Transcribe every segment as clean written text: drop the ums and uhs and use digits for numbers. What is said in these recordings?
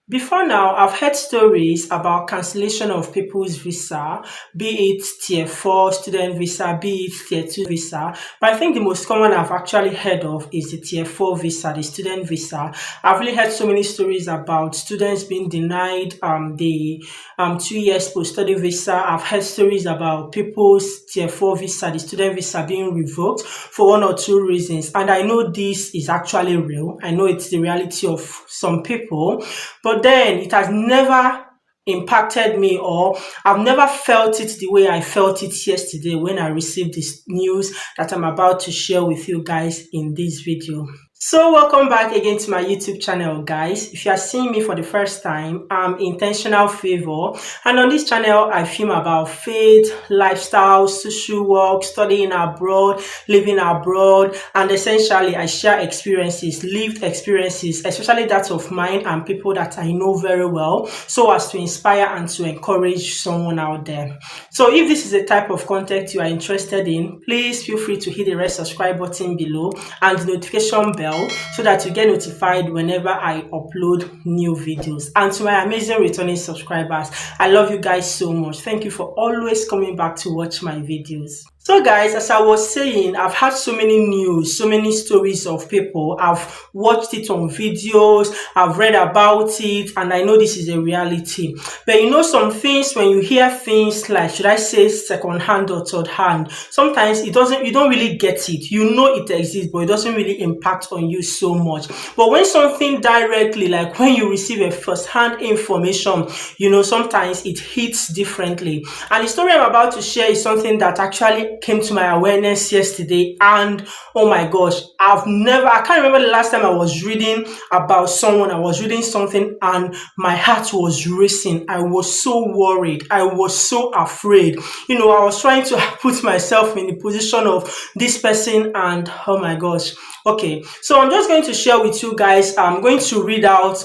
Before now, I've heard stories about cancellation of people's visa, be it tier 4 student visa, be it tier 2 visa. But I think the most common I've actually heard of is the tier 4 visa, the student visa. I've really heard so many stories about students being denied the 2 years post study visa. I've heard stories about people's tier 4 visa, the student visa being revoked for one or two reasons. And I know this is actually real. I know it's the reality of some people. But then it has never impacted me, or I've never felt it the way I felt it yesterday when I received this news that I'm about to share with you guys in this video. So welcome back again to my YouTube channel, guys. If you are seeing me for the first time, I'm Intentional Favor, and on this channel I film about faith, lifestyle, social work, studying abroad, living abroad, and essentially I share experiences, lived experiences, especially that of mine and people that I know very well, so as to inspire and to encourage someone out there. So if this is the type of content you are interested in, please feel free to hit the red subscribe button below and the notification bell so that you get notified whenever I upload new videos. And to my amazing returning subscribers, I love you guys so much. Thank you for always coming back to watch my videos. So guys, as I was saying, I've had so many news, so many stories of people. I've watched it on videos, I've read about it, and I know this is a reality. But you know, some things, when you hear things like, should I say second hand or third hand, sometimes you don't really get it. You know it exists, but it doesn't really impact on you so much. But when something directly, like when you receive a first hand information, you know, sometimes it hits differently. And the story I'm about to share is something that actually came to my awareness yesterday, and oh my gosh, I can't remember the last time I was reading about someone. I was reading something and my heart was racing. I was so worried. I was so afraid. You know, I was trying to put myself in the position of this person, and oh my gosh. Okay, so I'm just going to share with you guys. I'm going to read out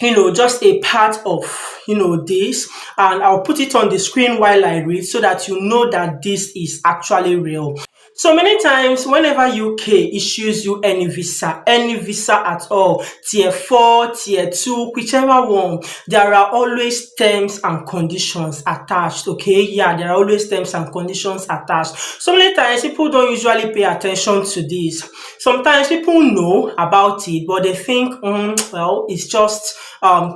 just a part of this, and I'll put it on the screen while I read so that you know that this is actually real. So many times, whenever UK issues you any visa at all, tier 4, tier 2, whichever one, there are always terms and conditions attached. Okay, yeah, there are always terms and conditions attached. So many times people don't usually pay attention to this. Sometimes people know about it, but they think, well, it's just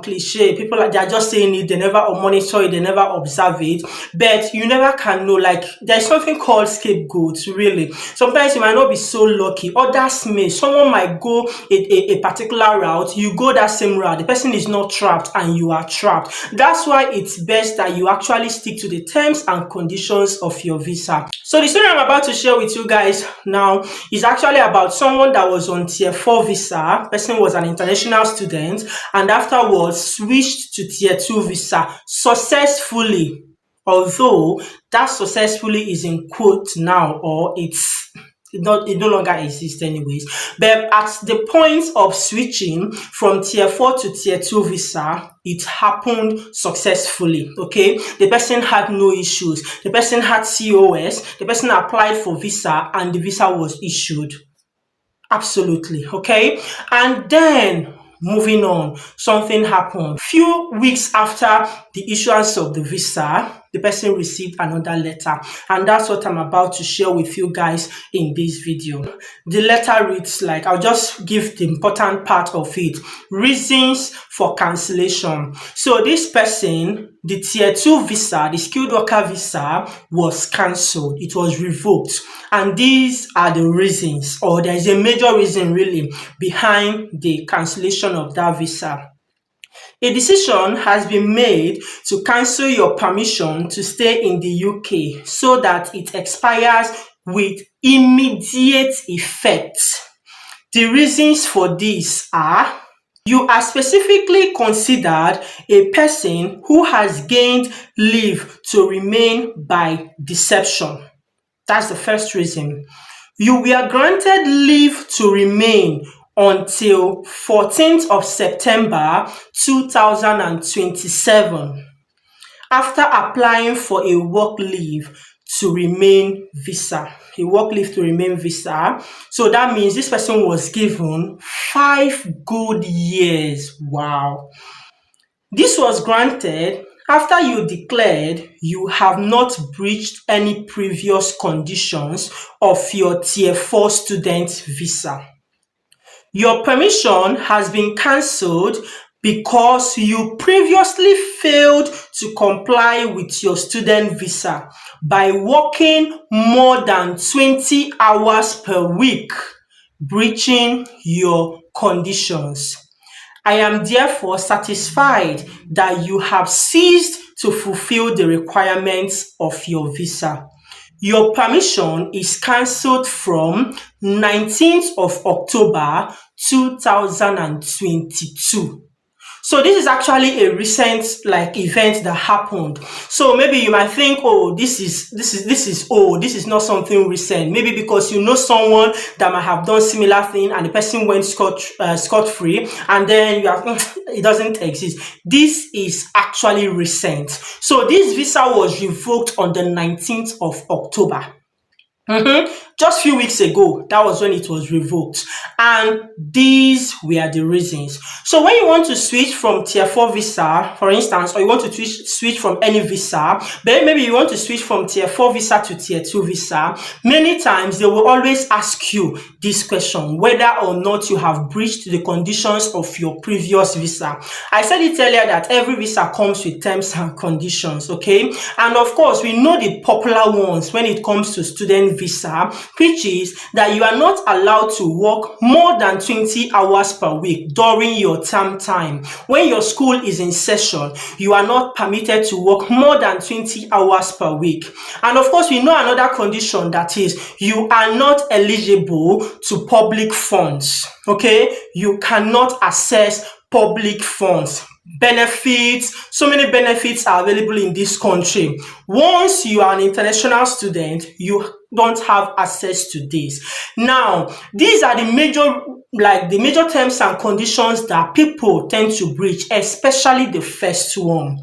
cliche. People they are just saying it, they never monitor it, they never observe it. But you never can know. Like, there's something called scapegoats, really. Sometimes you might not be so lucky. Others may. Someone might go a particular route. You go that same route. The person is not trapped and you are trapped. That's why it's best that you actually stick to the terms and conditions of your visa. So the story I'm about to share with you guys now is actually about someone that was on tier 4 visa. Person was an international student and afterwards switched to tier 2 visa successfully. Although that successfully is in quote now, or it no longer exists anyways. But at the point of switching from tier 4 to tier 2 visa, it happened successfully. Okay, the person had no issues. The person had COS. The person applied for visa and the visa was issued. Absolutely. Okay, and then moving on, something happened. Few weeks after the issuance of the visa, the person received another letter, and that's what I'm about to share with you guys in this video. The letter reads like, I'll just give the important part of it. Reasons for cancellation. So this person, the tier 2 visa, the skilled worker visa, was cancelled. It was revoked, and these are the reasons, or there is a major reason really behind the cancellation of that visa. A decision has been made to cancel your permission to stay in the UK so that it expires with immediate effect. The reasons for this are: you are specifically considered a person who has gained leave to remain by deception. That's the first reason. You were granted leave to remain until 14th of September 2027 after applying for a work leave to remain visa. A work leave to remain visa. So that means this person was given 5 good years. Wow. This was granted after you declared you have not breached any previous conditions of your Tier 4 student visa. Your permission has been cancelled because you previously failed to comply with your student visa by working more than 20 hours per week, breaching your conditions. I am therefore satisfied that you have ceased to fulfill the requirements of your visa. Your permission is cancelled from 19th of October 2022. So this is actually a recent event that happened. So maybe you might think, oh, this is not something recent. Maybe because you know someone that might have done similar thing and the person went scot free, and then you have it doesn't exist. This is actually recent. So this visa was revoked on the 19th of October. Just few weeks ago, that was when it was revoked. And these were the reasons. So when you want to switch from Tier 4 visa, for instance, or you want to switch from any visa, but maybe you want to switch from Tier 4 visa to Tier 2 visa, many times they will always ask you this question, whether or not you have breached the conditions of your previous visa. I said it earlier that every visa comes with terms and conditions, okay? And of course, we know the popular ones when it comes to student visa, which is that you are not allowed to work more than 20 hours per week during your term time. When your school is in session, you are not permitted to work more than 20 hours per week. And of course, we know another condition, that is you are not eligible to public funds, okay? You cannot access public funds. Benefits, so many benefits are available in this country. Once you are an international student, you don't have access to this. Now, these are the major terms and conditions that people tend to breach, especially the first one.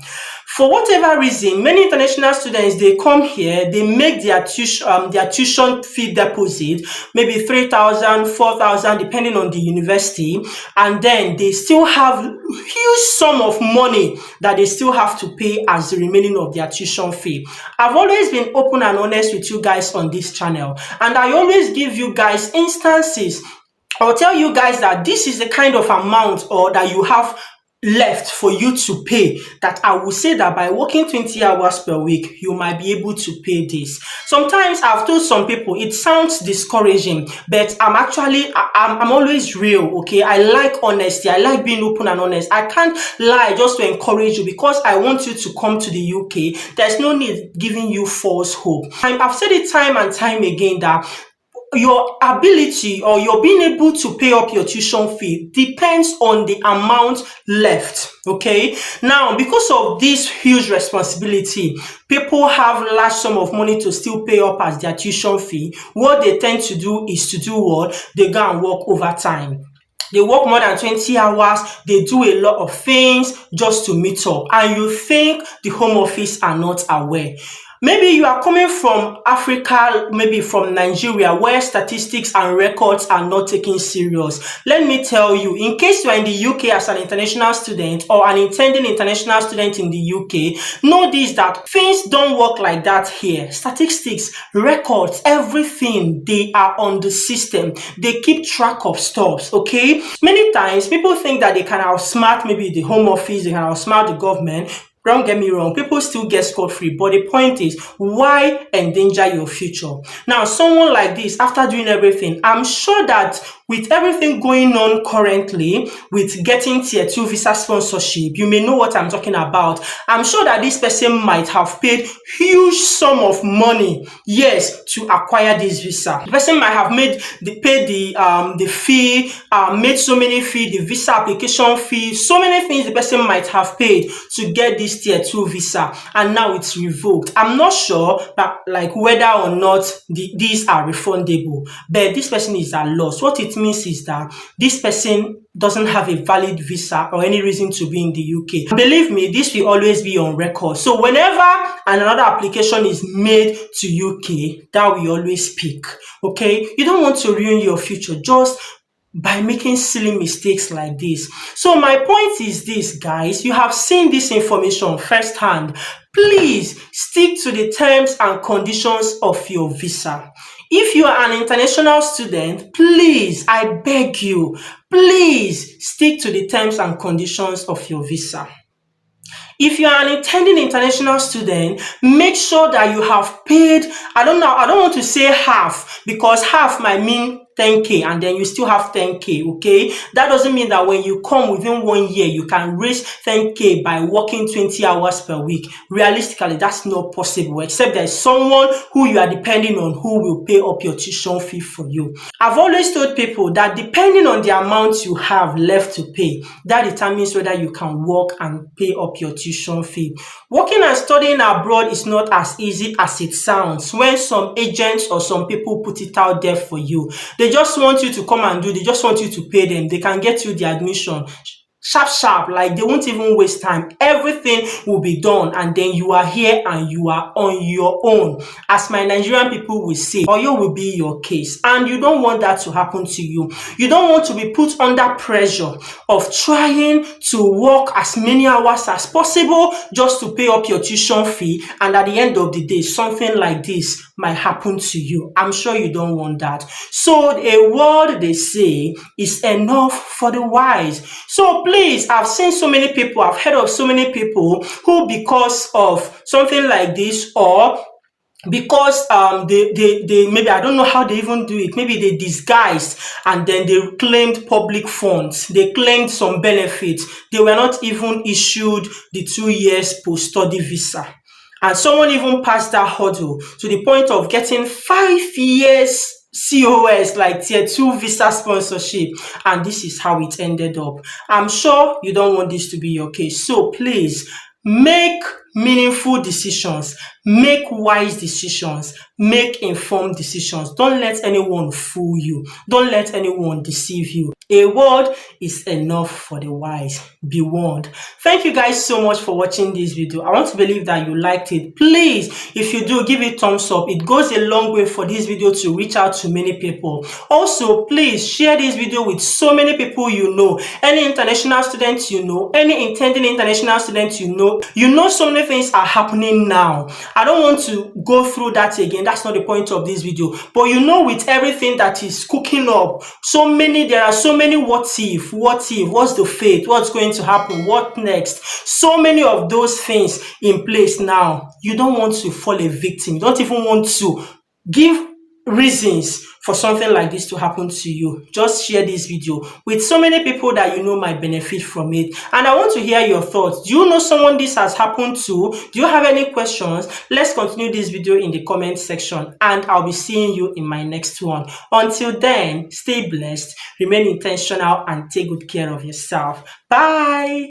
For whatever reason, many international students, they come here, they make their tuition fee deposit, maybe 3,000, 4,000, depending on the university, and then they still have huge sum of money that they still have to pay as the remaining of their tuition fee. I've always been open and honest with you guys on this channel, and I always give you guys instances. I'll tell you guys that this is the kind of amount or that you have left for you to pay, that I will say that by working 20 hours per week, you might be able to pay this. Sometimes I've told some people it sounds discouraging, but I'm always real, okay? I like honesty. I like being open and honest. I can't lie just to encourage you because I want you to come to the UK. There's no need giving you false hope. I've said it time and time again that your ability or your being able to pay up your tuition fee depends on the amount left, okay? Now, because of this huge responsibility, people have large sum of money to still pay up as their tuition fee. What they tend to do is to do what? They go and work overtime. They work more than 20 hours. They do a lot of things just to meet up. And you think the Home Office are not aware. Maybe you are coming from Africa, maybe from Nigeria, where statistics and records are not taken serious. Let me tell you, in case you are in the UK as an international student or an intending international student in the UK, know this, that things don't work like that here. Statistics, records, everything, they are on the system. They keep track of stuff, okay? Many times, people think that they can outsmart maybe the Home Office, they can outsmart the government. Don't get me wrong, people still get scot-free, but the point is, why endanger your future? Now, someone like this, after doing everything, I'm sure that with everything going on currently, with getting Tier 2 visa sponsorship, you may know what I'm talking about. I'm sure that this person might have paid huge sum of money, yes, to acquire this visa. The person might have paid the fee, made so many fees, the visa application fee, so many things the person might have paid to get this Tier 2 visa, and now it's revoked. I'm not sure that whether or not these are refundable, but this person is at loss. What it means is that this person doesn't have a valid visa or any reason to be in the UK. Believe me, this will always be on record. So whenever another application is made to UK, that will always speak. Okay, you don't want to ruin your future. Just by making silly mistakes like this. So my point is this, guys, you have seen this information firsthand. Please stick to the terms and conditions of your visa. If you are an international student, please, I beg you, please stick to the terms and conditions of your visa. If you are an intending international student, make sure that you have paid, I don't want to say half, because half might mean 10K and then you still have 10K, okay? That doesn't mean that when you come within 1 year, you can raise 10K by working 20 hours per week. Realistically, that's not possible, except there's someone who you are depending on who will pay up your tuition fee for you. I've always told people that depending on the amount you have left to pay, that determines whether you can work and pay up your tuition fee. Working and studying abroad is not as easy as it sounds when some agents or some people put it out there for you. They just want you to come and do, they just want you to pay them. They can get you the admission sharp, like they won't even waste time. Everything will be done, and then you are here and you are on your own. As my Nigerian people will say, Oyo will be your case, and you don't want that to happen to you. You don't want to be put under pressure of trying to work as many hours as possible just to pay up your tuition fee, and at the end of the day, something like this might happen to you. I'm sure you don't want that. So a word they say is enough for the wise. So please, I've seen so many people, I've heard of so many people who, because of something like this, or because they maybe, I don't know how they even do it, maybe they disguised and then they claimed public funds, they claimed some benefits, they were not even issued the 2 years post-study visa. And someone even passed that hurdle to the point of getting 5 years COS, like tier 2 visa sponsorship, and this is how it ended up. I'm sure you don't want this to be your case. So please, make meaningful decisions, make wise decisions, make informed decisions. Don't let anyone fool you. Don't let anyone deceive you. A word is enough for the wise. Be warned. Thank you guys so much for watching this video. I want to believe that you liked it. Please, if you do, give it thumbs up. It goes a long way for this video to reach out to many people. Also, please share this video with so many people you know. Any international students you know, any intending international students you know. You know so many things are happening now. I don't want to go through that again. That's not the point of this video. But you know, with everything that is cooking up, there are so many what if, what's the fate, what's going to happen, what next? So many of those things in place now. You don't want to fall a victim. You don't even want to give reasons for something like this to happen to you. Just share this video with so many people that you know might benefit from it. And I want to hear your thoughts. Do you know someone this has happened to? Do you have any questions? Let's continue this video in the comment section, and I'll be seeing you in my next one. Until then, stay blessed, remain intentional, and take good care of yourself. Bye.